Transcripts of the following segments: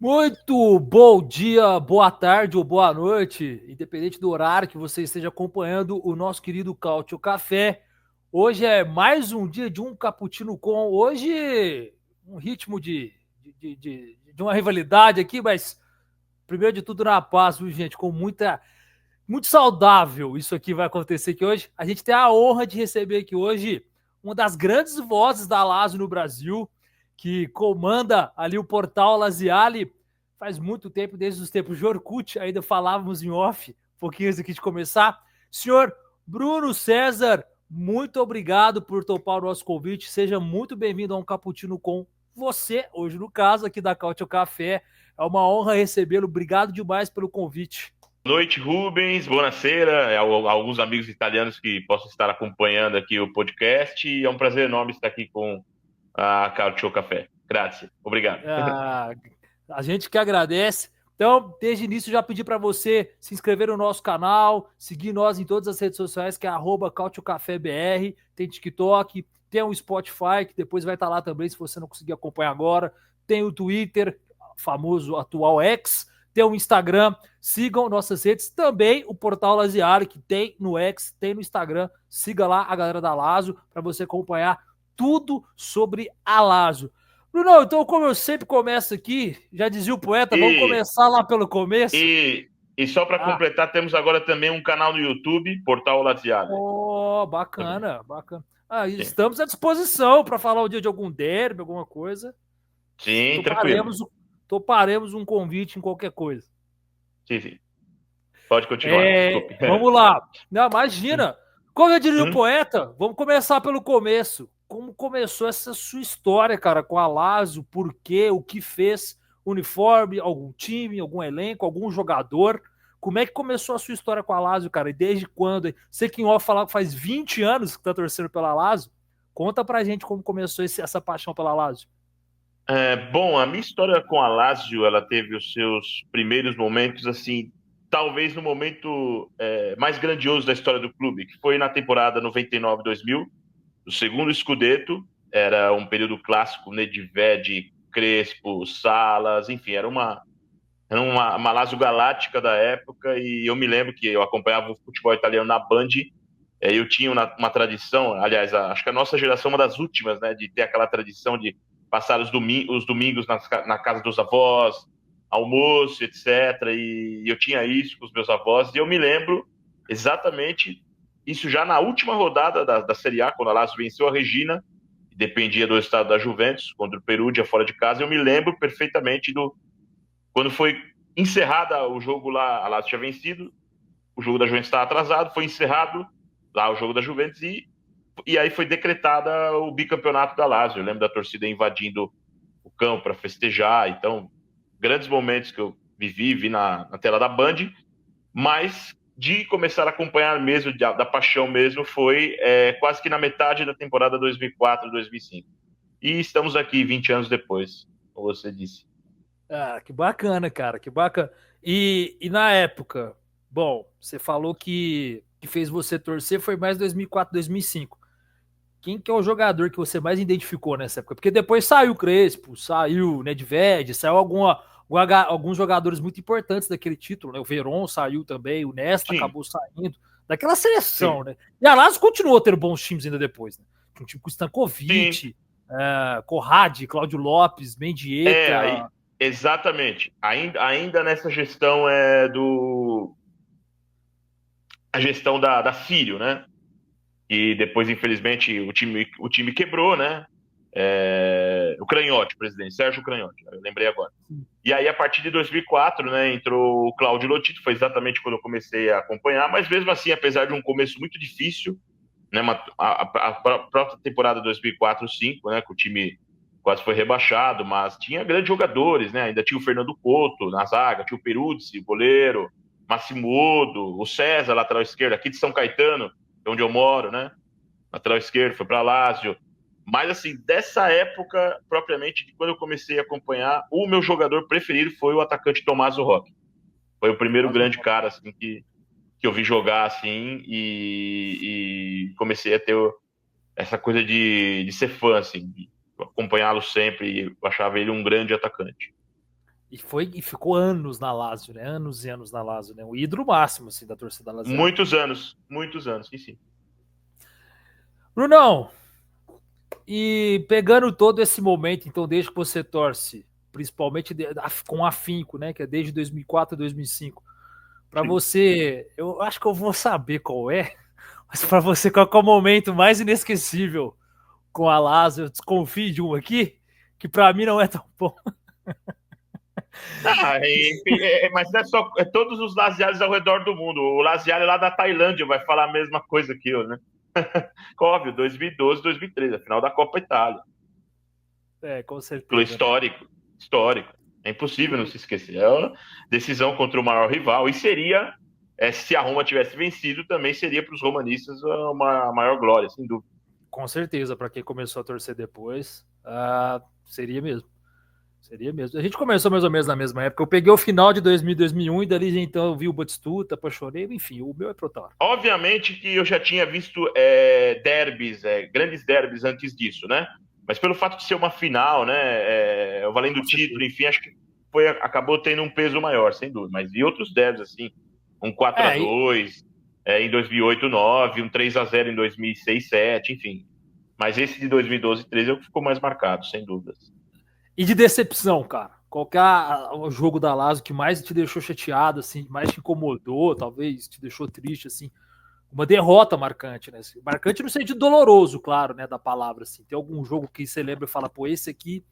Muito bom dia, boa tarde ou boa noite, independente do horário que você esteja acompanhando o nosso querido Cautio Café. Hoje é mais um dia de um cappuccino com. Hoje, um ritmo de uma rivalidade aqui, mas primeiro de tudo na paz, viu, gente? Muito saudável isso aqui vai acontecer aqui hoje. A gente tem a honra de receber aqui hoje uma das grandes vozes da Lazio no Brasil, que comanda ali o portal Laziale faz muito tempo, desde os tempos de Orkut, ainda falávamos em off, um pouquinho antes aqui de começar. Senhor Bruno César, muito obrigado por topar o nosso convite. Seja muito bem-vindo a um Cappuccino com você, hoje no caso aqui da Cautio Café. É uma honra recebê-lo. Obrigado demais pelo convite. Boa noite, Rubens. Buonasera. Alguns amigos italianos que possam estar acompanhando aqui o podcast. E é um prazer enorme estar aqui com a Cautio Café. Grazie. Obrigado. Ah, a gente que agradece. Então, desde o início, já pedi para você se inscrever no nosso canal, seguir nós em todas as redes sociais, que é @cautiocafébr. Tem TikTok, tem o Spotify, que depois vai estar lá também, se você não conseguir acompanhar agora. Tem o Twitter, famoso atual X. Tem o Instagram. Sigam nossas redes. Também o Portal Laziale, que tem no X, tem no Instagram. Siga lá a galera da Lazio para você acompanhar tudo sobre a Lazio. Bruno, então como eu sempre começo aqui, já dizia o poeta, vamos E, começar lá pelo começo? e só para Ah, completar, temos agora também um canal no YouTube, Portal Laziale. oh, bacana, bacana. Ah, estamos à disposição para falar o dia de algum derby, alguma coisa. Sim, tranquilo. Toparemos, toparemos um convite em qualquer coisa. Sim, sim. Pode continuar, desculpe. Vamos lá. Não, imagina. Como eu diria o Hum? poeta, vamos começar pelo começo. Como começou essa sua história, cara, com a Lazio? Por quê? O que fez? Uniforme? Algum time? Algum elenco? Algum jogador? Como é que começou a sua história com a Lazio, cara? E desde quando? Você que em off falar que faz 20 anos que tá torcendo pela Lazio. Conta pra gente como começou essa paixão pela Lazio. Bom, a minha história com a Lazio, ela teve os seus primeiros momentos, assim, talvez no momento mais grandioso da história do clube, que foi na temporada 99-2000, o segundo Scudetto. Era um período clássico, Nedved, Crespo, Salas, enfim, era uma Lazio galáctica da época. E eu me lembro que eu acompanhava o futebol italiano na Band. Eu tinha uma tradição, aliás, acho que a nossa geração é uma das últimas, né, de ter aquela tradição de passar os domingos na casa dos avós, almoço, etc. E eu tinha isso com os meus avós, e eu me lembro exatamente isso já na última rodada da Série A, quando a Lazio venceu a Regina, dependia do estado da Juventus, contra o Perugia fora de casa. Eu me lembro perfeitamente quando foi encerrada o jogo lá, a Lazio tinha vencido, o jogo da Juventus estava atrasado, foi encerrado lá o jogo da Juventus, e aí foi decretada o bicampeonato da Lazio. Eu lembro da torcida invadindo o campo para festejar. Então, grandes momentos que eu vi na tela da Band. Mas de começar a acompanhar mesmo, da paixão mesmo, foi quase que na metade da temporada 2004, 2005. E estamos aqui 20 anos depois, como você disse. Ah, que bacana, cara, que bacana. E na época, bom, você falou que fez você torcer foi mais 2004, 2005. Quem que é o jogador que você mais identificou nessa época? Porque depois saiu o Crespo, saiu o Nedved, saiu alguns jogadores muito importantes daquele título, né? O Veron saiu também, o Nesta Sim, acabou saindo. Daquela seleção, sim, né? E a Lazio continuou tendo bons times ainda depois, né? Tinha um time com sim. Stankovic, Corradi, Cláudio Lopes, Aí, Mendieta. exatamente. Ainda nessa gestão a gestão da Sírio, né? E depois, infelizmente, o time quebrou, né? O Cranhotti, presidente, Sérgio Cranhotti, eu lembrei agora. E aí, a partir de 2004, né, entrou o Cláudio Lotito. Foi exatamente quando eu comecei a acompanhar, mas mesmo assim, apesar de um começo muito difícil, né, a própria temporada 2004-2005, né, que o time quase foi rebaixado, mas tinha grandes jogadores, né? Ainda tinha o Fernando Couto na zaga, tinha o Peruzzi, goleiro, Massimo Odo, o César, lateral esquerdo, aqui de São Caetano, onde eu moro, né? Lateral esquerdo, foi para Lazio. Mas, assim, dessa época, propriamente, de quando eu comecei a acompanhar, o meu jogador preferido foi o atacante Tommaso Rocchi. Foi o primeiro Tomás grande cara, assim, que eu vi jogar, assim, e comecei a ter essa coisa de ser fã, assim, de acompanhá-lo sempre, e eu achava ele um grande atacante. E ficou anos na Lazio, né? Anos e anos na Lazio, né? O ídolo máximo, assim, da torcida lazial. Muitos anos, sim. Brunão, e pegando todo esse momento, então, desde que você torce, principalmente com afinco, né? Que é desde 2004 a 2005, para Sim. você, eu acho que eu vou saber qual é, mas para você, qual é o momento mais inesquecível com a Lazio? Eu desconfio de um aqui, que para mim não é tão bom. Mas não é só todos os laziales ao redor do mundo. O laziale lá da Tailândia vai falar a mesma coisa que eu, né? Óbvio, 2012, 2013, a final da Copa Itália. Com certeza, né? Histórico. É impossível não se esquecer. É uma decisão contra o maior rival. E seria, se a Roma tivesse vencido, também seria para os romanistas uma maior glória, sem dúvida. Com certeza, para quem começou a torcer depois, seria mesmo. Seria mesmo. A gente começou mais ou menos na mesma época. Eu peguei o final de 2000, 2001 e dali então eu vi o Batistuta, apaixonei. Enfim, o meu é Protaro. Obviamente que eu já tinha visto derbys, grandes derbys antes disso, né? Mas pelo fato de ser uma final, né? Valendo o título, enfim, acho que acabou tendo um peso maior, sem dúvida. Mas e outros derbys, assim, um 4-2 em 2008, 2009, um 3-0 em 2006, 2007, enfim. Mas esse de 2012, 2013 é o que ficou mais marcado, sem dúvidas. E de decepção, cara? Qual que é o jogo da Lazio que mais te deixou chateado, assim, mais te incomodou, talvez te deixou triste, assim? Uma derrota marcante, né? Marcante no sentido doloroso, claro, né, da palavra, assim. Tem algum jogo que você lembra e fala, pô, esse aqui,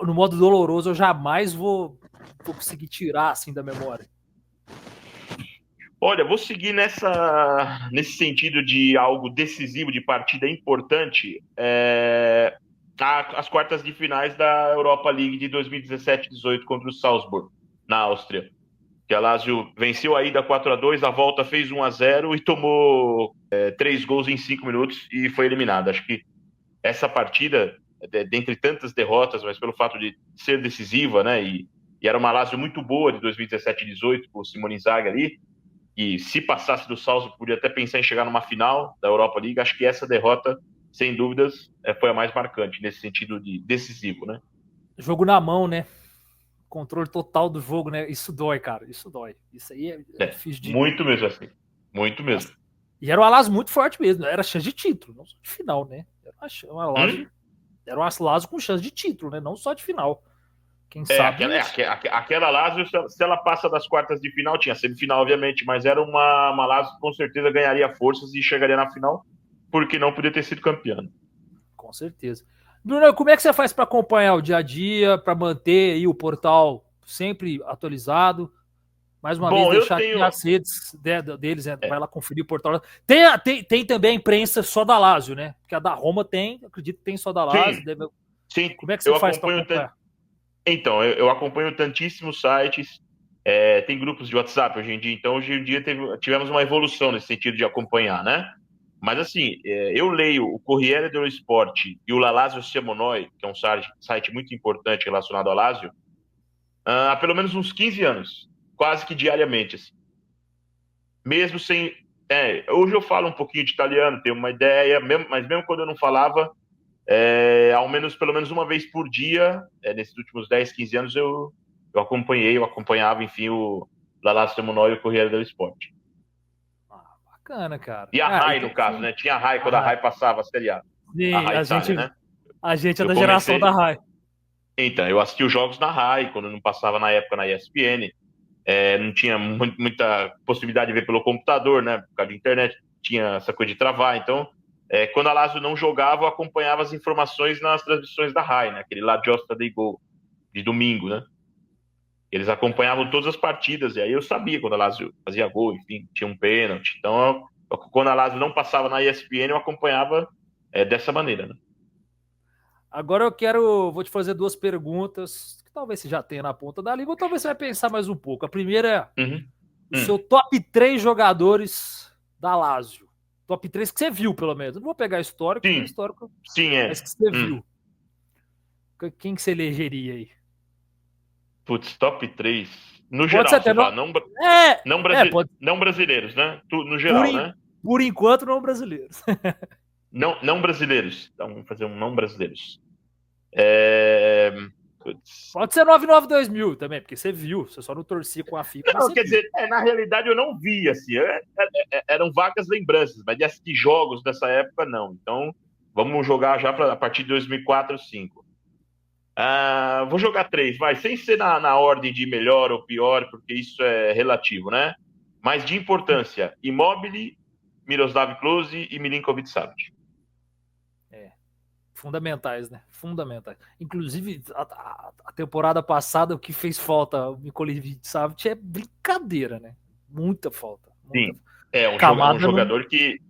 no modo doloroso, eu jamais vou conseguir tirar, assim, da memória. Olha, vou seguir nesse sentido de algo decisivo, de partida importante, as quartas de finais da Europa League de 2017-18 contra o Salzburg, na Áustria. Que a Lazio venceu a ida 4-2, a volta fez 1-0 e tomou 3 gols em 5 minutos e foi eliminado. Acho que essa partida, dentre tantas derrotas, mas pelo fato de ser decisiva, né, e era uma Lazio muito boa de 2017-18, com o Simone Inzaghi ali, e se passasse do Salzburg, podia até pensar em chegar numa final da Europa League. Acho que essa derrota, sem dúvidas, foi a mais marcante, nesse sentido de decisivo, né? Jogo na mão, né? Controle total do jogo, né? Isso dói, cara. Isso dói. Isso aí é difícil de. Muito mesmo assim. Muito mesmo. Nossa. E era um Lazio muito forte mesmo. Era chance de título, não só de final, né? Era um Lazio com chance de título, né? Não só de final. Quem sabe. Aquela Lazio, se ela passa das quartas de final, tinha semifinal, obviamente, mas era uma Lazio que com certeza ganharia forças e chegaria na final, porque não podia ter sido campeã. Com certeza. Bruno, como é que você faz para acompanhar o dia a dia, para manter aí o portal sempre atualizado? Mais uma vez, Bom, eu deixar aqui tenho. as redes deles, né? Vai lá conferir o portal. Tem também a imprensa só da Lazio, né? Porque a da Roma tem, acredito que tem só da Lazio. Sim, Como é que você eu faz para acompanho. acompanhar? Então, eu acompanho tantíssimos sites, tem grupos de WhatsApp hoje em dia, então hoje em dia tivemos uma evolução nesse sentido de acompanhar, né? Mas assim, eu leio o Corriere dello Sport e o La Lazio Simonoi, que é um site muito importante relacionado ao Lazio, há pelo menos uns 15 anos, quase que diariamente, assim. Mesmo sem... hoje eu falo um pouquinho de italiano, tenho uma ideia, mas mesmo quando eu não falava, pelo menos uma vez por dia, nesses últimos 10, 15 anos, eu acompanhava, enfim, o La Lazio Simonoi e o Corriere dello Sport. Bacana, cara. E a Rai, no caso, né? Tinha a Rai, quando a Rai passava a Série A. A Sim, Rai Itália, né? a gente é Eu da geração da comecei... Rai. Então, eu assisti os jogos na Rai, quando não passava na época na ESPN. Não tinha muita possibilidade de ver pelo computador, né? Por causa de internet, tinha essa coisa de travar. Então, quando a Lazio não jogava, eu acompanhava as informações nas transmissões da Rai, né? Aquele La Giostra dei Gol, de domingo, né? Eles acompanhavam todas as partidas, e aí eu sabia quando a Lazio fazia gol, enfim, tinha um pênalti. Então, quando a Lazio não passava na ESPN, eu acompanhava dessa maneira, né? Agora vou te fazer duas perguntas, que talvez você já tenha na ponta da língua, ou talvez você vai pensar mais um pouco. A primeira é Uhum. o seu top 3 jogadores da Lazio. Top 3 que você viu, pelo menos. Não vou pegar histórico, porque histórico, mas que você viu. Quem que você elegeria aí? Putz, top 3. No Pode geral, ser até você fala, pode. não brasileiros, né? No geral, né? Por enquanto, não brasileiros. Não brasileiros. Então, vamos fazer um não brasileiros. Pode ser 99-2000 também, porque você viu, você só não torcia com a FIFA. Não, quer dizer, na realidade eu não vi, assim, eram vagas lembranças, mas de assistir jogos dessa época, não. Então, vamos jogar já a partir de 2004 ou 2005. Vou jogar 3, vai, sem ser na ordem de melhor ou pior, porque isso é relativo, né? Mas de importância, Immobile, Miroslav Klose e Milinkovic-Savic. Fundamentais, né? Fundamentais. Inclusive, a temporada passada, o que fez falta o Milinkovic-Savic é brincadeira, né? Muita falta. Sim, é um jogador que...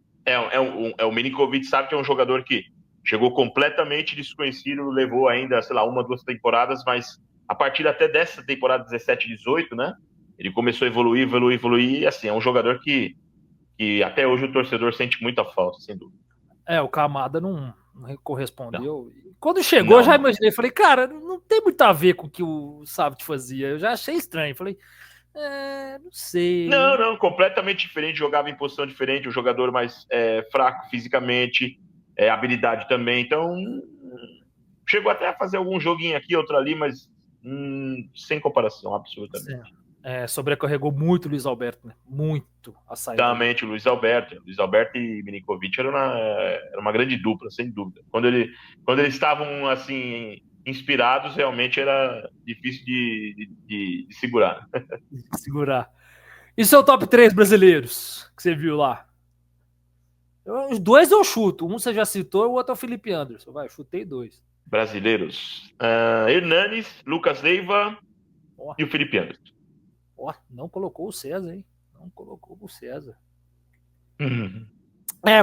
o Milinkovic-Savic é um jogador que chegou completamente desconhecido, levou ainda, sei lá, 1, 2 temporadas, mas a partir até dessa temporada 17-18, né? Ele começou a evoluir, e assim, é um jogador que até hoje o torcedor sente muita falta, sem dúvida. O Kamada não correspondeu. Não. Quando chegou, eu já imaginei, falei, cara, não tem muito a ver com o que o Savic fazia. Eu já achei estranho, falei, não sei. Não, completamente diferente, jogava em posição diferente, um jogador mais fraco fisicamente, habilidade também, então chegou até a fazer algum joguinho aqui, outro ali, mas sem comparação, absolutamente. Sobrecarregou muito o Luiz Alberto, né? Muito a saída. Exatamente, o Luiz Alberto e Milinkovic era uma grande dupla, sem dúvida. Quando eles estavam assim inspirados, realmente era difícil de segurar. Segurar. E seu top 3 brasileiros que você viu lá? Os 2 eu chuto. Um você já citou, o outro é o Felipe Anderson. Vai, chutei 2. Brasileiros. Hernanes, Lucas Leiva e o Felipe Anderson. Não colocou o César, hein? Não colocou o César. Uhum.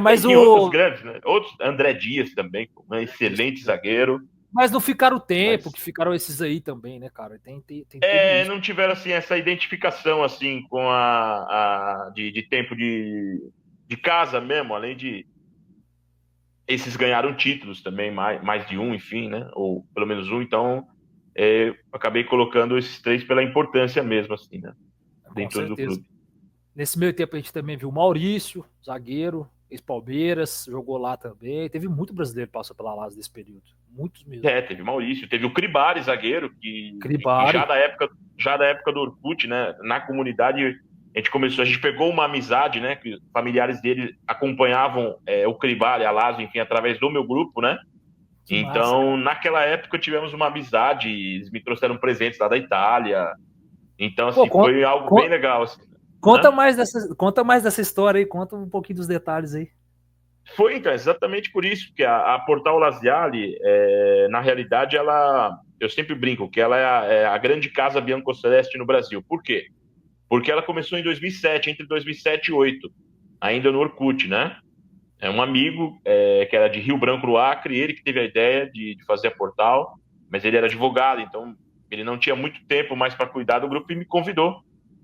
Mas outros grandes, né? Outros, André Dias também, um excelente zagueiro. Mas não ficaram o tempo que ficaram esses aí também, né, cara? Tem não tiveram assim essa identificação assim com de tempo de casa mesmo, além de esses ganharam títulos também, mais de um, enfim, né? Ou pelo menos um, então acabei colocando esses 3 pela importância mesmo, assim, né? Dentro do clube. Nesse meio tempo a gente também viu o Maurício, zagueiro, ex-Palmeiras, jogou lá também. Teve muito brasileiro que passou pela Lazio nesse período. Muitos mesmo. Teve o Maurício, teve o Cribari, zagueiro, que já da época do Orkut, né? Na comunidade a gente pegou uma amizade, né? Que familiares dele acompanhavam o Cribari, a Lazio, enfim, através do meu grupo, né? Que então, massa, naquela época tivemos uma amizade, eles me trouxeram presentes lá da Itália. Então, assim, foi algo bem legal, assim. Conta mais dessa história aí, conta um pouquinho dos detalhes aí. Foi, então, exatamente por isso, que a Portal Laziale, na realidade, eu sempre brinco que ela é a grande casa bianco-celeste no Brasil. Por quê? Porque ela começou em 2007, entre 2007 e 2008, ainda no Orkut, né? É um amigo que era de Rio Branco, no Acre, ele que teve a ideia de fazer a Portal, mas ele era advogado, então ele não tinha muito tempo mais para cuidar do grupo e me convidou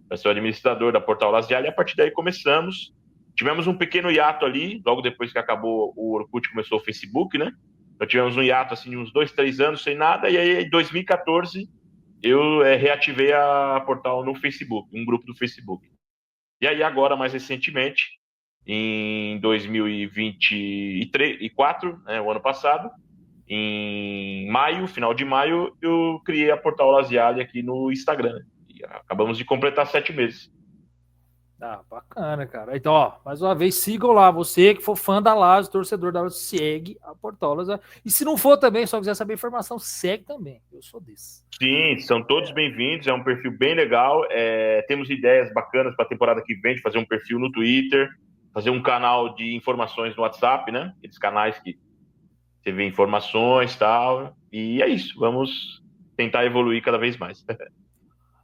para ser o administrador da Portal Laziale, e a partir daí começamos. Tivemos um pequeno hiato ali, logo depois que acabou o Orkut, começou o Facebook, né? Então tivemos um hiato assim, de uns 2, 3 anos sem nada, e aí em 2014 eu reativei a Portal no Facebook, um grupo do Facebook. E aí agora, mais recentemente, em 2024, né, o ano passado, em maio, final de maio, eu criei a Portal Laziale aqui no Instagram. E acabamos de completar 7 meses. Bacana, cara. Então, ó, mais uma vez, sigam lá. Você que for fã da Lazio, torcedor da Lazio, segue a Portal Laziale. E se não for também, só quiser saber informação, segue também. Eu sou desse. Sim, são todos bem-vindos. É um perfil bem legal. Temos ideias bacanas para a temporada que vem, de fazer um perfil no Twitter, fazer um canal de informações no WhatsApp, né? Aqueles canais que você vê informações e tal. E é isso. Vamos tentar evoluir cada vez mais.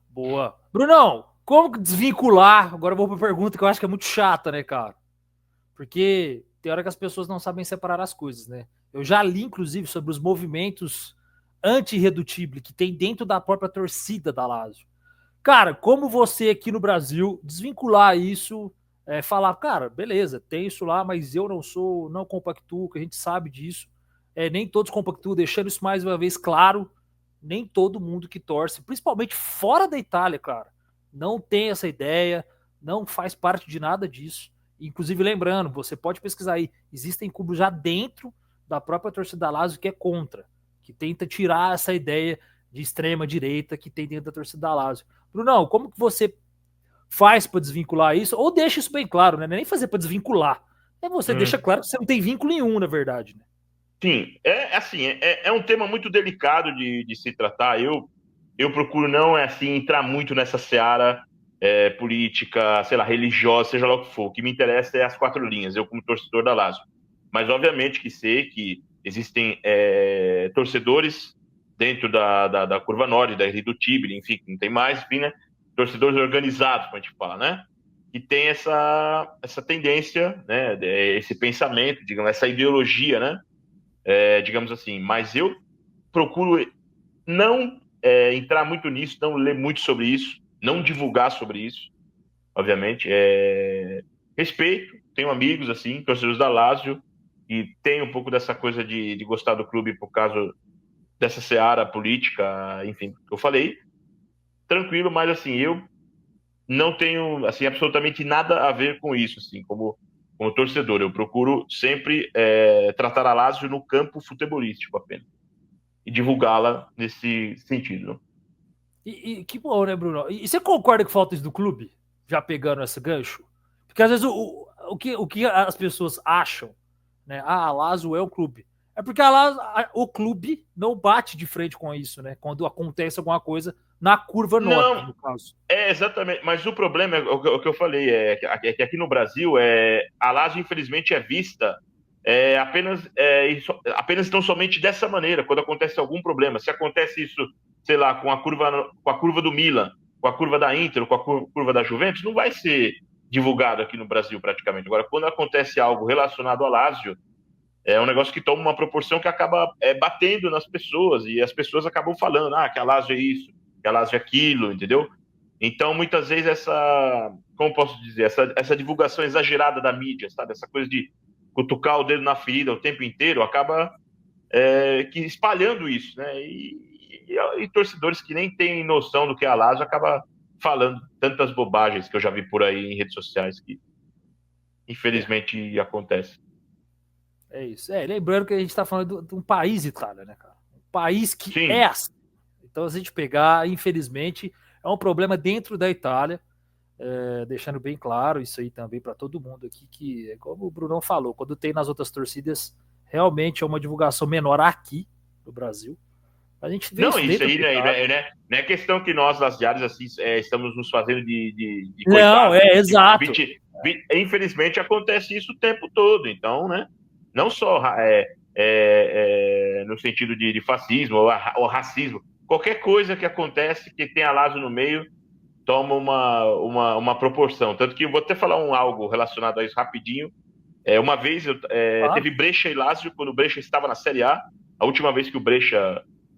Boa. Brunão, como desvincular? Agora eu vou para a pergunta que eu acho que é muito chata, né, cara? Porque tem hora que as pessoas não sabem separar as coisas, né? Eu já li, inclusive, sobre os movimentos anti-irredutível que tem dentro da própria torcida da Lazio. Cara, como você aqui no Brasil desvincular isso, falar, cara, beleza, tem isso lá, mas eu não compactuo, que a gente sabe disso. Nem todos compactuam, deixando isso mais uma vez claro, nem todo mundo que torce, principalmente fora da Itália, cara, não tem essa ideia, não faz parte de nada disso. Inclusive, lembrando, você pode pesquisar aí, existem clubes já dentro da própria torcida da Lazio que é contra, que tenta tirar essa ideia de extrema direita que tem dentro da torcida da Lazio. Brunão, como que você faz para desvincular isso? Ou deixa isso bem claro, né? Não é nem fazer para desvincular. Você deixa claro que você não tem vínculo nenhum, na verdade. Né? Sim, é um tema muito delicado de se tratar. Eu procuro não assim entrar muito nessa seara política, sei lá, religiosa, seja lá o que for. O que me interessa é as quatro linhas, eu como torcedor da Lazio. Mas obviamente que sei que existem torcedores dentro da Curva Norte, da Rio do Tigre, enfim, não tem mais, enfim, né? Torcedores organizados, como a gente fala, né? Que tem essa tendência, né? Esse pensamento, digamos, essa ideologia, né? Digamos assim. Mas eu procuro não entrar muito nisso, não ler muito sobre isso, não divulgar sobre isso, obviamente. Respeito, tenho amigos, assim, torcedores da Lazio, e tem um pouco dessa coisa de gostar do clube por causa dessa seara política, enfim, que eu falei. Tranquilo, mas assim, eu não tenho assim absolutamente nada a ver com isso, assim, como torcedor. Eu procuro sempre tratar a Lazio no campo futebolístico apenas e divulgá-la nesse sentido. E que bom, né, Bruno? E você concorda que falta isso do clube? Já pegando esse gancho? Porque às vezes o que as pessoas acham, né? Ah, a Lazio é um clube. É porque o clube não bate de frente com isso, né? Quando acontece alguma coisa na curva norte, Não, no caso. exatamente. Mas o problema é o que eu falei, que aqui no Brasil a Lazio, infelizmente, é vista apenas tão somente dessa maneira, quando acontece algum problema. Se acontece isso, sei lá, com a curva do Milan, com a curva da Inter, com a curva da Juventus, não vai ser divulgado aqui no Brasil praticamente. Agora, quando acontece algo relacionado à Lazio, é um negócio que toma uma proporção que acaba batendo nas pessoas, e as pessoas acabam falando, que a Lazio é isso, que a Lazio é aquilo, entendeu? Então, muitas vezes, como posso dizer, essa divulgação exagerada da mídia, sabe? Essa coisa de cutucar o dedo na ferida o tempo inteiro, acaba que espalhando isso, né? E torcedores que nem têm noção do que é a Lazio acaba falando tantas bobagens que eu já vi por aí em redes sociais que, infelizmente, acontece. É isso. Lembrando que a gente está falando de um país, Itália, né, cara? Um país que é Sim, assim. Então, se a gente pegar, infelizmente, é um problema dentro da Itália, deixando bem claro isso aí também para todo mundo aqui, que, como o Brunão falou, quando tem nas outras torcidas, realmente é uma divulgação menor aqui no Brasil. A gente vê não, isso isso dentro aí da Itália. não é questão que nós, das diárias, assim, estamos nos fazendo de Não, coitados, exato. infelizmente acontece isso o tempo todo, então, né, não só no sentido de fascismo ou racismo, qualquer coisa que acontece que tem a Lazio no meio toma uma proporção, tanto que eu vou até falar algo relacionado a isso rapidinho. Uma vez Claro. teve Brescia e Lazio quando o Brescia estava na Série A última vez que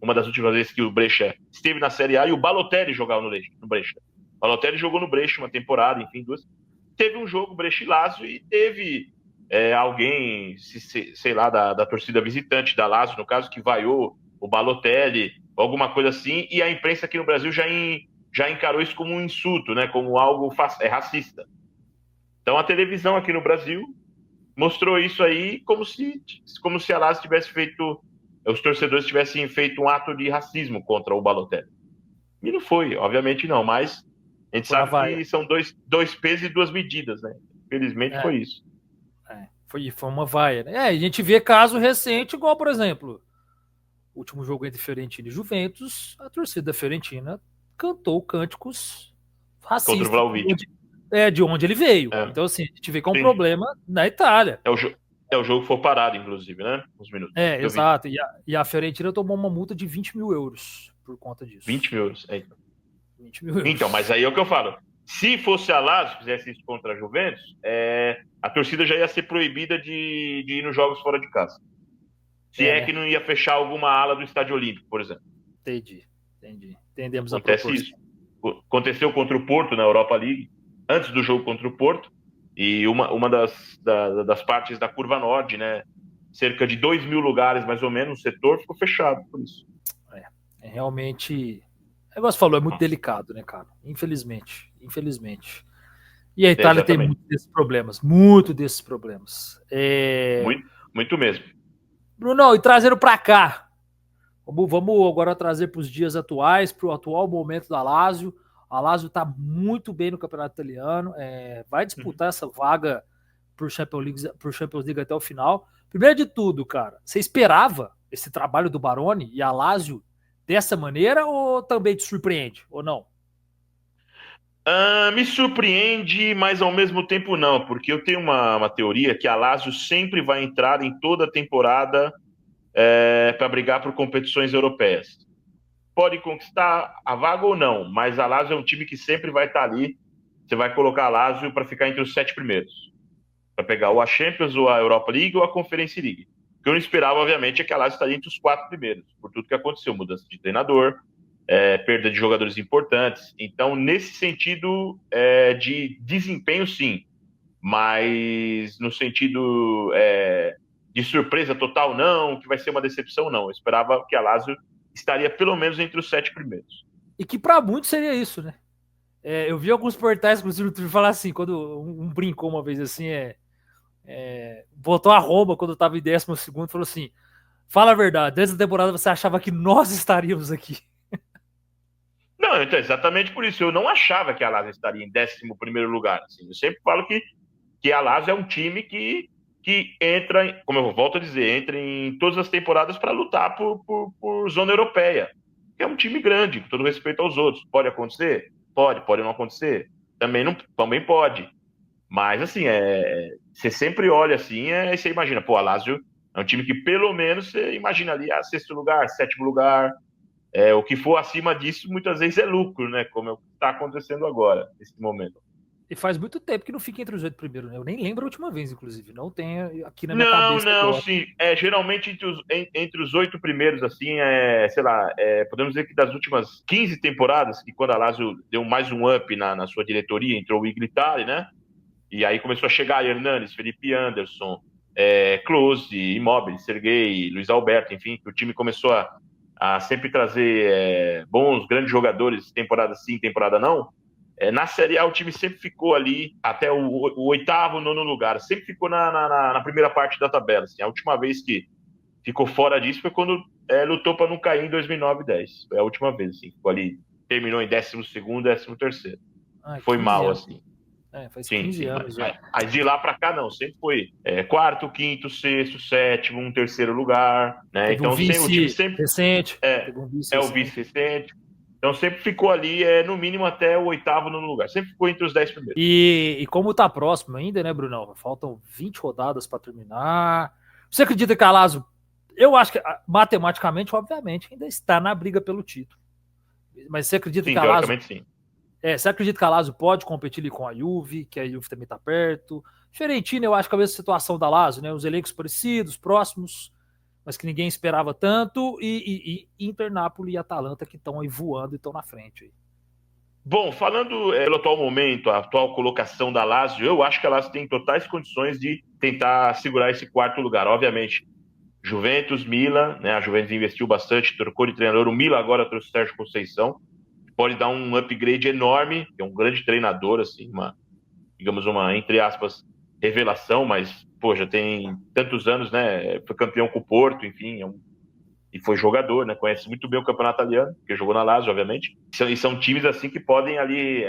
uma das últimas vezes que o Brescia esteve na Série A, e o Balotelli jogava no Brescia. O Balotelli jogou no Brescia uma temporada, enfim, duas. Teve um jogo Brescia e Lazio e teve alguém, sei lá, da torcida visitante da Lazio, no caso, que vaiou o Balotelli, alguma coisa assim, e a imprensa aqui no Brasil já encarou isso como um insulto, né, como algo racista. Então a televisão aqui no Brasil mostrou isso aí como se a Lazio tivesse feito, os torcedores tivessem feito um ato de racismo contra o Balotelli. E não foi, obviamente não, mas a gente Foi a sabe vaia. que são dois pesos e duas medidas, né? Felizmente É, foi isso. foi uma vaia. Né? A gente vê caso recente, igual, por exemplo, o último jogo entre Fiorentina e Juventus, a torcida Fiorentina cantou cânticos Contra o racistas Vlahovic. de onde ele veio. É, Então, assim, a gente vê que é um sim. problema na Itália. O jogo foi parado, inclusive, né? Uns minutos. Eu vi. Exato. E a Fiorentina tomou uma multa de 20 mil euros por conta 20 disso. mil euros. 20 mil Então, mas euros. aí é o que eu falo. Se fosse a Lazio fizesse isso contra a Juventus, a torcida já ia ser proibida de ir nos jogos fora de casa. Se é Né? que não ia fechar alguma ala do Estádio Olímpico, por exemplo. Entendi. Entendemos a Acontece isso. proporção. Aconteceu contra o Porto na Europa League, antes do jogo contra o Porto, e uma das partes da Curva Norte, né? Cerca de 2 mil lugares, mais ou menos, o setor ficou fechado por isso. É realmente. O negócio falou, é muito delicado, né, cara? Infelizmente. Infelizmente. E a Itália tem Exatamente. muito desses problemas. Muito desses problemas. Muito, muito mesmo. Bruno, e trazendo para cá. Vamos agora trazer para os dias atuais, para o atual momento da Lazio. A Lazio está muito bem no campeonato italiano, vai Uhum. disputar essa vaga para o Champions League até o final. Primeiro de tudo, cara, você esperava esse trabalho do Baroni e a Lazio dessa maneira ou também te surpreende, ou não? Me surpreende, mas ao mesmo tempo não, porque eu tenho uma teoria que a Lazio sempre vai entrar em toda a temporada para brigar por competições europeias. Pode conquistar a vaga ou não, mas a Lazio é um time que sempre vai estar ali. Você vai colocar a Lazio para ficar entre os 7 primeiros, para pegar ou a Champions, ou a Europa League, ou a Conference League. O que eu não esperava, obviamente, é que a Lazio estaria entre os 4 primeiros, por tudo que aconteceu, mudança de treinador, perda de jogadores importantes. Então, nesse sentido de desempenho, sim, mas no sentido de surpresa total, não, que vai ser uma decepção, não. Eu esperava que a Lazio estaria pelo menos entre os 7 primeiros. E que para muitos seria isso, né? Eu vi alguns portais, inclusive, no Twitter, falar assim, quando um brincou uma vez assim, botou a Roma quando estava em 12º, falou assim: fala a verdade, desde a temporada você achava que nós estaríamos aqui. Não, então, exatamente por isso. Eu não achava que a Lazio estaria em 11º lugar. Assim. Eu sempre falo que a Lazio é um time que entra, como eu volto a dizer, entra em todas as temporadas para lutar por zona europeia. É um time grande, com todo respeito aos outros. Pode acontecer? Pode não acontecer. Também pode. Mas, assim, você sempre olha assim e você imagina, pô, a Lazio é um time que pelo menos você imagina ali, sexto lugar, sétimo lugar. O que for acima disso, muitas vezes é lucro, né? Como é o que está acontecendo agora, nesse momento. E faz muito tempo que não fica entre os 8 primeiros, né? Eu nem lembro a última vez, inclusive. Não tem aqui na minha Não, cabeça não, agora. sim. Geralmente entre os 8 primeiros, assim, sei lá, podemos dizer que das últimas 15 temporadas, que quando a Lazio deu mais um up na sua diretoria, entrou o Iglitari, né? E aí começou a chegar Hernanes, Felipe Anderson, Klose, Immobile, Serguei, Luiz Alberto, enfim, que o time começou a sempre trazer bons, grandes jogadores, temporada sim, temporada não. Na Série A o time sempre ficou ali até o oitavo, nono lugar, sempre ficou na primeira parte da tabela. Assim. A última vez que ficou fora disso foi quando lutou para não cair em 2009 e 10. Foi a última vez, assim, ficou ali, terminou em 12º, 13º. Ah, Foi 15 mal, anos. assim. Faz Sim, 15 sim. Mas, anos já. mas, mas de lá para cá, não. Sempre foi quarto, quinto, sexto, sétimo, um terceiro lugar. Né? Teve um Então, o time vice sempre recente. é, Teve um vice é o vice recente. recente. Então, sempre ficou ali, no mínimo, até o oitavo no lugar. Sempre ficou entre os 10 primeiros. E como tá próximo ainda, né, Brunão? Faltam 20 rodadas para terminar. Você acredita que a Lazio, eu acho que matematicamente, obviamente, ainda está na briga pelo título. Mas você acredita que Sim, a Lazio teoricamente, sim. você acredita que a Lazio pode competir ali com a Juve, que a Juve também está perto? Fiorentina, eu acho que é a mesma situação da Lazio, né? Os elencos parecidos, próximos, mas que ninguém esperava tanto. E Inter, Napoli e Atalanta que estão aí voando e estão na frente. Aí. Bom, falando pelo atual momento, a atual colocação da Lazio, eu acho que a Lazio tem totais condições de tentar segurar esse quarto lugar. Obviamente, Juventus, Milan, né? A Juventus investiu bastante, trocou de treinador. O Milan agora trouxe o Sérgio Conceição. Pode dar um upgrade enorme, é um grande treinador, assim, digamos, entre aspas, revelação, mas, pô, já tem tantos anos, né? Foi campeão com o Porto, enfim, e foi jogador, né? Conhece muito bem o campeonato italiano, porque jogou na Lazio, obviamente. E são times, assim, que podem ali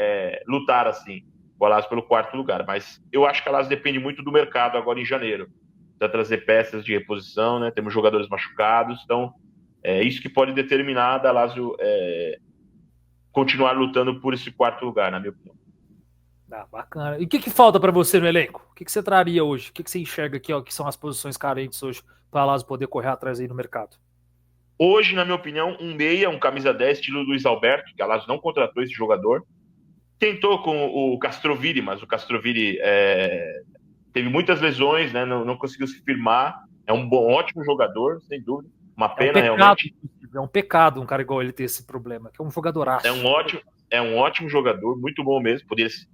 lutar, assim, com a Lazio pelo quarto lugar. Mas eu acho que a Lazio depende muito do mercado agora em janeiro. Precisa trazer peças de reposição, né? Temos jogadores machucados, então é isso que pode determinar da Lazio continuar lutando por esse quarto lugar, na minha opinião. Bacana. E o que falta para você no elenco? O que você traria hoje? O que você enxerga aqui, ó, que são as posições carentes hoje para a Lazio poder correr atrás aí no mercado? Hoje, na minha opinião, um meia, um camisa 10, estilo Luiz Alberto, que a Lazio não contratou esse jogador. Tentou com o Castrovilli, mas o Castrovilli teve muitas lesões, né? Não conseguiu se firmar. É um ótimo jogador, sem dúvida. Uma É um pena, pecado, realmente. é um pecado um cara igual ele ter esse problema, que é um É um jogadoraço. ótimo, é um ótimo jogador, muito bom mesmo. Poderia se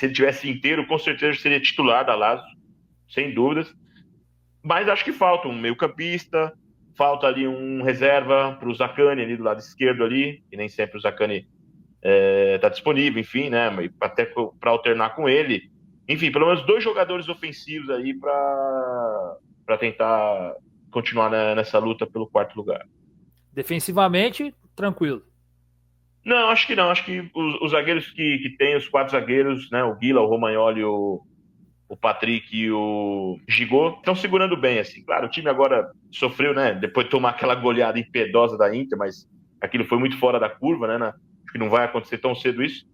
ele tivesse inteiro, com certeza seria titular da Lazio, sem dúvidas. Mas acho que falta um meio-campista, falta ali um reserva para o Zacani ali do lado esquerdo ali, e nem sempre o Zacani está disponível, enfim, né? Até para alternar com ele. Enfim, pelo menos dois jogadores ofensivos aí para tentar continuar nessa luta pelo quarto lugar. Defensivamente, tranquilo. Não, acho que não. Acho que os zagueiros que tem, os 4 zagueiros, né? O Guila, o Romagnoli, o Patrick e o Gigot, estão segurando bem, assim. Claro, o time agora sofreu, né? Depois de tomar aquela goleada impiedosa da Inter, mas aquilo foi muito fora da curva, né? Acho que não vai acontecer tão cedo isso.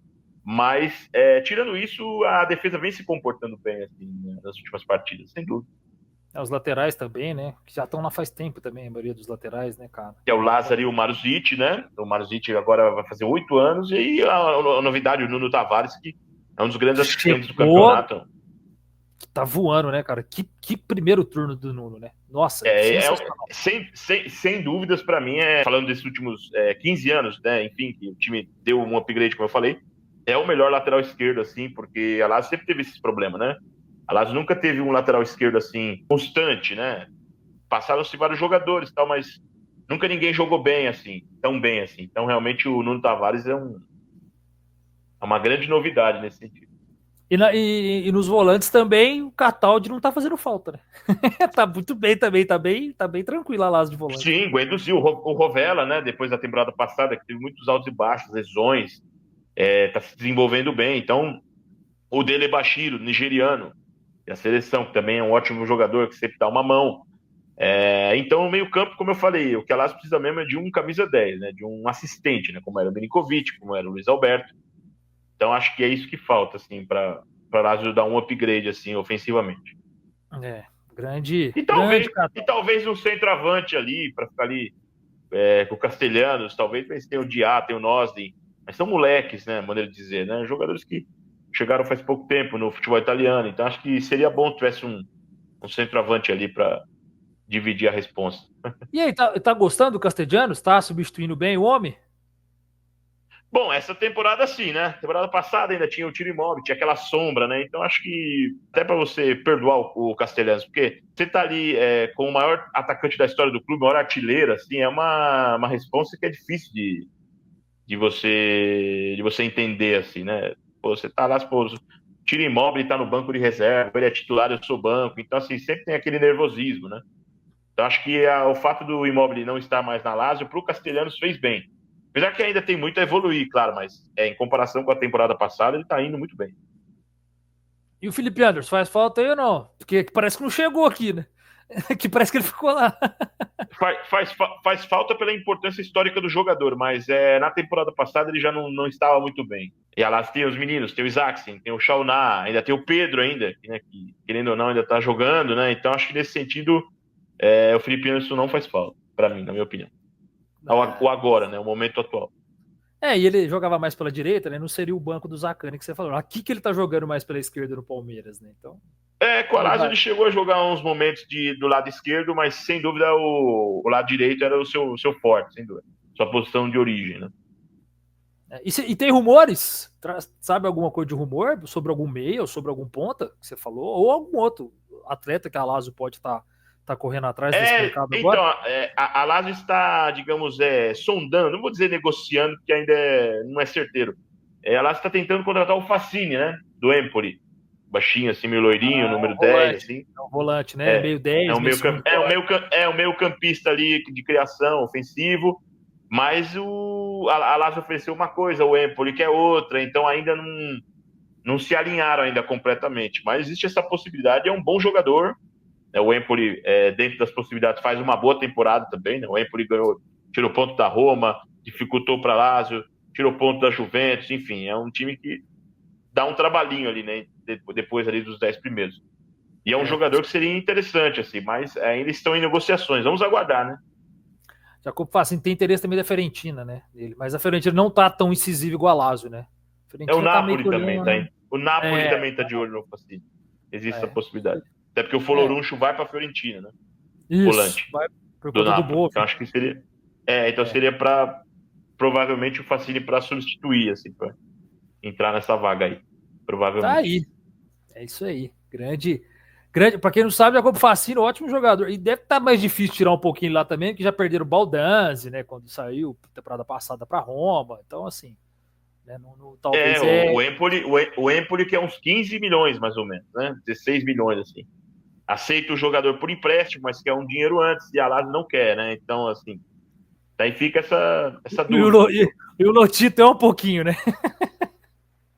Mas, tirando isso, a defesa vem se comportando bem, assim, né, nas últimas partidas, sem dúvida. Os laterais também, né? Que já estão lá faz tempo também, a maioria dos laterais, né, cara? Que é o Lázaro e o Maruzic, né? O Maruzic agora vai fazer 8 anos, e aí a novidade, o Nuno Tavares, que é um dos grandes assistentes do Chegou, campeonato. tá voando, né, cara? Que primeiro turno do Nuno, né? Nossa, sensacional. Sem dúvidas, para mim, falando desses últimos 15 anos, né? Enfim, que o time deu um upgrade, como eu falei, é o melhor lateral esquerdo, assim, porque a Lazio sempre teve esses problemas, né? A Lazio nunca teve um lateral esquerdo, assim, constante, né? Passaram-se vários jogadores e tal, mas nunca ninguém jogou bem, assim, tão bem, assim. Então, realmente, o Nuno Tavares é uma grande novidade nesse sentido. E nos volantes também, o Cataldi não tá fazendo falta, né? Tá muito bem também, tá bem tranquilo a Lazio de volante. Sim, Guendouzi, o Rovella, né? Depois da temporada passada, que teve muitos altos e baixos, lesões, tá se desenvolvendo bem. Então, o Dele Bashiro, nigeriano, e a seleção, que também é um ótimo jogador, que sempre dá uma mão. Então, o meio-campo, como eu falei, o que a Lazio precisa mesmo é de um camisa 10, né? De um assistente, né? Como era o Milinkovic, como era o Luiz Alberto. Então, acho que é isso que falta, assim, para a Lazio dar um upgrade, assim, ofensivamente. Grande E Cataldi. talvez um centroavante ali, para ficar ali com o Castelhanos, talvez tem o Diá, tem o Nosli, mas são moleques, né? Maneira de dizer, né? Jogadores que chegaram faz pouco tempo no futebol italiano. Então, acho que seria bom se tivesse um centroavante ali para dividir a responsa. E aí, tá gostando do Castellanos? Tá substituindo bem o homem? Bom, essa temporada sim, né? Temporada passada ainda tinha o tiro imóvel, tinha aquela sombra, né? Então acho que até para você perdoar o Castelhanos, porque você tá ali com o maior atacante da história do clube, o maior artilheiro, assim, é uma resposta que é difícil de você entender, assim, né? Pô, você tá lá, pô, tiro imóvel, ele tá no banco de reserva, ele é titular, eu sou banco, então assim, sempre tem aquele nervosismo, né? Então acho que o fato do Immobile não estar mais na Lazio, pro Castelhanos fez bem. Apesar que ainda tem muito a evoluir, claro, mas em comparação com a temporada passada, ele tá indo muito bem. E o Felipe Anderson faz falta aí ou não? Porque parece que não chegou aqui, né? Que parece que ele ficou lá. Faz falta pela importância histórica do jogador, mas na temporada passada ele já não estava muito bem. E lá tem os meninos, tem o Isaacsen, tem o Chauná, ainda tem o Pedro ainda, né, que querendo ou não ainda está jogando, né? Então acho que nesse sentido o Felipe Anderson não faz falta, para mim, na minha opinião. O agora, né? O momento atual. E ele jogava mais pela direita, né? Não seria o banco do Zacani que você falou. Aqui que ele tá jogando mais pela esquerda no Palmeiras, né? Então. Com a Lazio ele chegou a jogar uns momentos do lado esquerdo, mas sem dúvida o lado direito era o seu forte, sem dúvida. Sua posição de origem, né? E tem rumores? Sabe alguma coisa de rumor sobre algum meia ou sobre algum ponta que você falou? Ou algum outro atleta que a Lazio pode tá correndo atrás desse mercado agora? Então, a Lazio está, digamos, sondando, não vou dizer negociando, porque ainda não é certeiro. A Lazio está tentando contratar o Facchini, né? Do Empoli. Baixinho, assim, meio loirinho, número 10, assim. É um volante, né? Meio 10, meio segundo. É o meio campista ali de criação, ofensivo, mas a Lazio ofereceu uma coisa, o Empoli quer outra, então ainda não se alinharam ainda completamente. Mas existe essa possibilidade, é um bom jogador, né? O Empoli, dentro das possibilidades, faz uma boa temporada também, né? O Empoli tirou ponto da Roma, dificultou para a Lazio, tirou ponto da Juventus, enfim, é um time que dá um trabalhinho ali, né? Depois ali dos 10 primeiros. E é um jogador que seria interessante, assim, mas ainda estão em negociações. Vamos aguardar, né? Jacob Facchini tem interesse também da Fiorentina, né? Mas a Fiorentina não tá tão incisiva igual a Lazio, né? O tá Napoli também, tá? O Napoli também tá de olho no Facchini. Existe essa possibilidade. Até porque o Foloruncho vai para a Fiorentina, né? Isso, volante vai por do conta do Napoli. Boa. Então acho que seria. Então seria para provavelmente o Facchini para substituir, assim, para entrar nessa vaga aí. Provavelmente. Tá aí. É isso aí. Grande. Para quem não sabe, Jacob Facchini, ótimo jogador. E deve estar mais difícil tirar um pouquinho lá também, que já perderam o Baldanzi, né? Quando saiu temporada passada para Roma. Então, assim. Né, talvez o Empoli que é uns 15 milhões, mais ou menos, né? 16 milhões, assim. Aceita o jogador por empréstimo, mas quer um dinheiro antes, e a Lazio não quer, né? Então, assim, Daí fica essa E o, dúvida. e o Lotito é um pouquinho, né?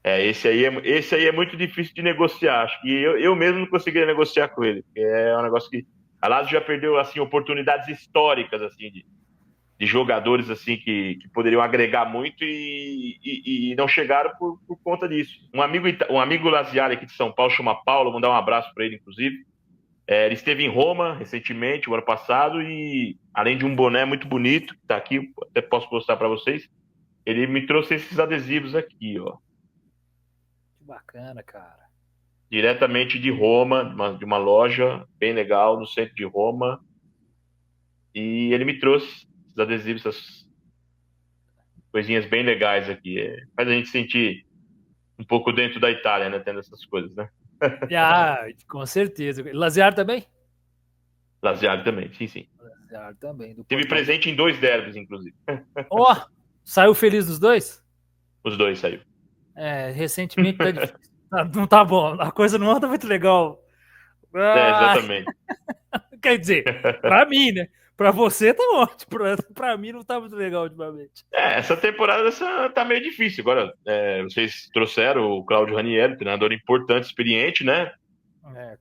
Esse aí é muito difícil de negociar. Acho que eu mesmo não conseguiria negociar com ele. Porque é um negócio que a Lazio já perdeu assim oportunidades históricas assim de jogadores assim que poderiam agregar muito e não chegaram por conta disso. Um amigo Laziale aqui de São Paulo chama Paulo, vou mandar um abraço para ele inclusive. Ele esteve em Roma recentemente, o ano passado, e além de um boné muito bonito que está aqui, até posso mostrar para vocês, ele me trouxe esses adesivos aqui, ó. Que bacana, cara. Diretamente de Roma, de uma loja bem legal no centro de Roma. E ele me trouxe esses adesivos, essas coisinhas bem legais aqui. Faz a gente sentir um pouco dentro da Itália, né? Tendo essas coisas, né? Ah, com certeza. Laziar também? Laziale também, sim, sim. Laziar também, do Tive Portal. presente em 2 derbys, inclusive. Ó, saiu feliz dos dois? Os dois saiu. Recentemente tá difícil. Não tá bom, a coisa não anda muito legal. Ah, Exatamente. quer dizer, pra mim, né? Pra você tá ótimo, pra mim não tá muito legal ultimamente. Essa temporada tá meio difícil. Agora, vocês trouxeram o Claudio Ranieri, treinador importante, experiente, né?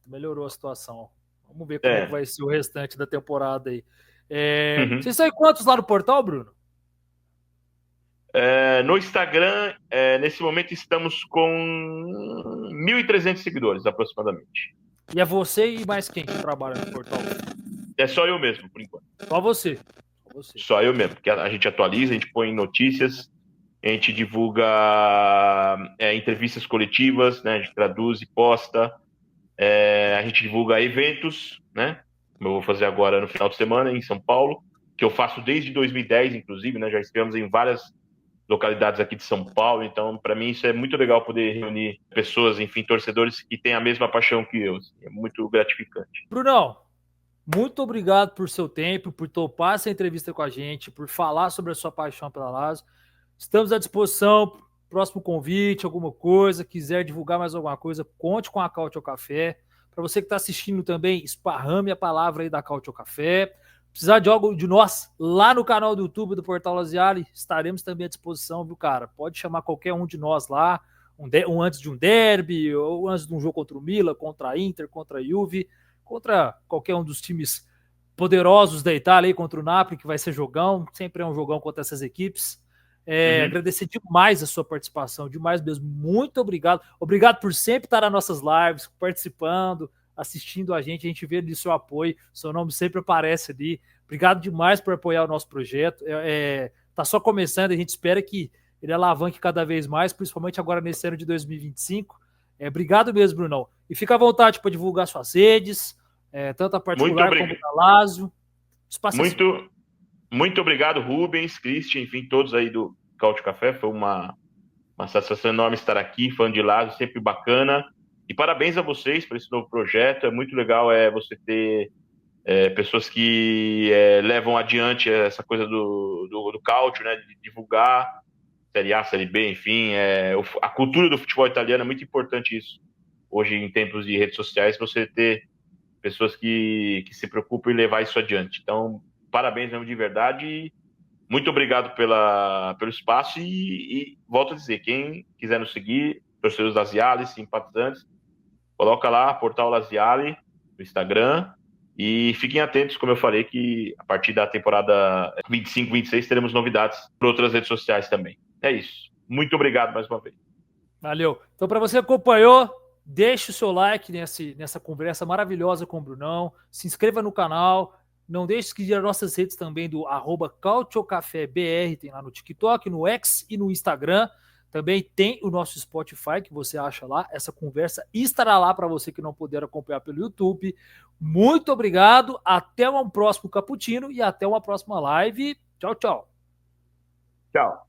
Melhorou a situação. Vamos ver como é que É. vai ser o restante da temporada aí. Uhum. Vocês estão em quantos lá no portal, Bruno? No Instagram, nesse momento, estamos com 1.300 seguidores, aproximadamente. E é você e mais quem que trabalha no portal? É só eu mesmo, por enquanto. Só você. Só você. Só eu mesmo, porque a gente atualiza, a gente põe notícias, a gente divulga entrevistas coletivas, né? A gente traduz e posta, a gente divulga eventos, né? Como eu vou fazer agora no final de semana em São Paulo, que eu faço desde 2010, inclusive, né? Já estivemos em várias localidades aqui de São Paulo, então para mim isso é muito legal poder reunir pessoas, enfim, torcedores que têm a mesma paixão que eu. Assim, é muito gratificante. Brunão, muito obrigado por seu tempo, por topar essa entrevista com a gente, por falar sobre a sua paixão pela Lazio. Estamos à disposição. Próximo convite, alguma coisa, quiser divulgar mais alguma coisa, conte com a Cautio Café. Para você que está assistindo também, esparrame a palavra aí da Cautio Café. Precisar de algo de nós lá no canal do YouTube do Portal Laziale, estaremos também à disposição, viu, cara? Pode chamar qualquer um de nós lá, antes de um derby, ou antes de um jogo contra o Milan, contra a Inter, contra a Juve, contra qualquer um dos times poderosos da Itália, aí, contra o Napoli, que vai ser jogão, sempre é um jogão contra essas equipes. Uhum. Agradecer demais a sua participação, demais mesmo. Muito obrigado. Obrigado por sempre estar nas nossas lives, participando, assistindo a gente vê ali seu apoio, seu nome sempre aparece ali. Obrigado demais por apoiar o nosso projeto. Tá só começando, a gente espera que ele alavanque cada vez mais, principalmente agora nesse ano de 2025. Obrigado mesmo, Brunão. E fica à vontade para divulgar suas redes, tanto a Muito particular como obrigado. a Lazio. Espaço é seu. Muito, muito obrigado, Rubens, Christian, enfim, todos aí do Caute Café. Foi uma satisfação enorme estar aqui, fã de Lazio, sempre bacana. E parabéns a vocês por esse novo projeto. É muito legal você ter pessoas que levam adiante essa coisa do Cautio, né? De divulgar Série A, Série B, enfim. A cultura do futebol italiano é muito importante isso. Hoje, em tempos de redes sociais, você ter pessoas que se preocupam em levar isso adiante. Então, parabéns mesmo de verdade. E muito obrigado pelo espaço e volto a dizer, quem quiser nos seguir, torcedores da Laziale, simpatizantes, coloca lá, Portal Laziale, no Instagram, e fiquem atentos, como eu falei, que a partir da temporada 25, 26 teremos novidades por outras redes sociais também. É isso. Muito obrigado mais uma vez. Valeu. Então, para você que acompanhou, deixe o seu like nessa conversa maravilhosa com o Brunão. Se inscreva no canal. Não deixe de seguir as nossas redes também do @cautiocafébr, tem lá no TikTok, no X e no Instagram. Também tem o nosso Spotify, que você acha lá. Essa conversa estará lá para você que não puder acompanhar pelo YouTube. Muito obrigado. Até um próximo Cappuccino e até uma próxima live. Tchau, tchau. Tchau.